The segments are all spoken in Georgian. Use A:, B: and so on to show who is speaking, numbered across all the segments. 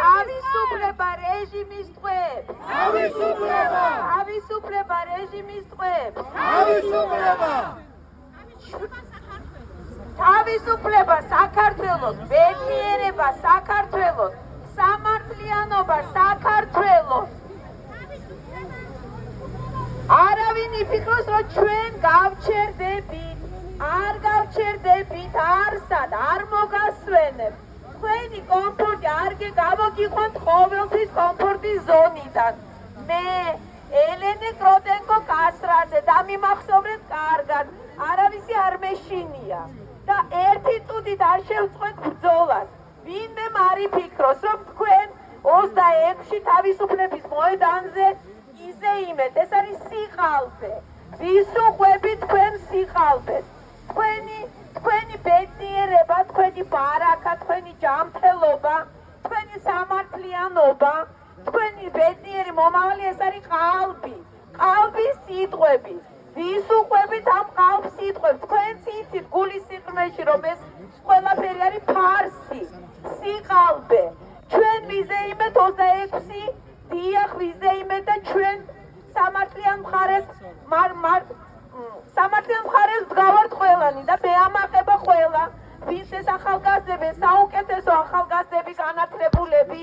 A: თავისუფლება რეჟიმის ტყვეებს. თავისუფლება რეჟიმის ტყვეებს. თავისუფლება საქართველოს, ბედნიერება საქართველოს, სამართლიანობა საქართველოს. არავინ იფიქროს, რომ ჩვენ გავჩერდებით. არ გავჩერდებით, არსად, არ მოგასვენებ. თქვენი კომფორტი არ გამოგიყვანთ ყოველთვის კომფორტის ზონიდან. მე ელენე კროტენკო კასრაძე დამიმახსოვრეთ კარგად, არავისი არ მეშინია და ერთი წუთით არ შევწყვეთ ბრძოლას. ვინმე არ იფიქროს, რომ თქვენ 26-ში თავისუფლების მოედანზე იზეიმეთ, ეს არის სიყალბე. ვისუყვებით თქვენ სიყალბეს. თქვენი ბედნიერება, თქვენი ბარაკა, თქვენი ჯანმრთელობა, თქვენი სამართლიანობა, თქვენი ბედნიერი მომავალი, ეს არის ყალბი. ყალბის სიტყვები. ვისუყვებით ამ ყალბს სიტყვებს. თქვენც იცით გულის სიყრმეში, რომ ეს ყველაფერი არის ფარსი, სიყალბე. ჩვენ ვიზეიმეთ 26, დიახ ვიზეიმეთ და ჩვენ სამართლიან მხარეს ვდგავართ ყველანი და მეამაყება ყველა, ვინც ეს ახალგაზრდები, საუკეთესო ახალგაზრდები, განათლებულები,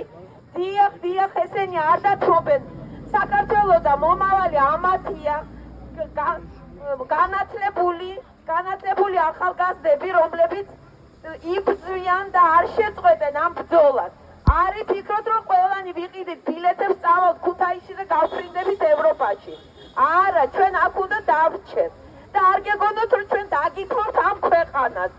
A: დიახ, ესენი არ დათმობენ. საქართველოს და მომავალი ამათია, განათლებული ახალგაზრდები, რომლებიც იბრძვიან და არ შეწყვეტენ ამ ბრძოლას. არ იფიქროთ, რომ ყველანი ვიყიდით ბილეთებს, წავალთ ქუთაისში და გავფრინდებით ევროპაში. არა, ჩვენ აქ უნდა დავრჩეთ და არ გეგონოთ, რომ ჩვენ დაგითხოვთ ამ ქვეყანას.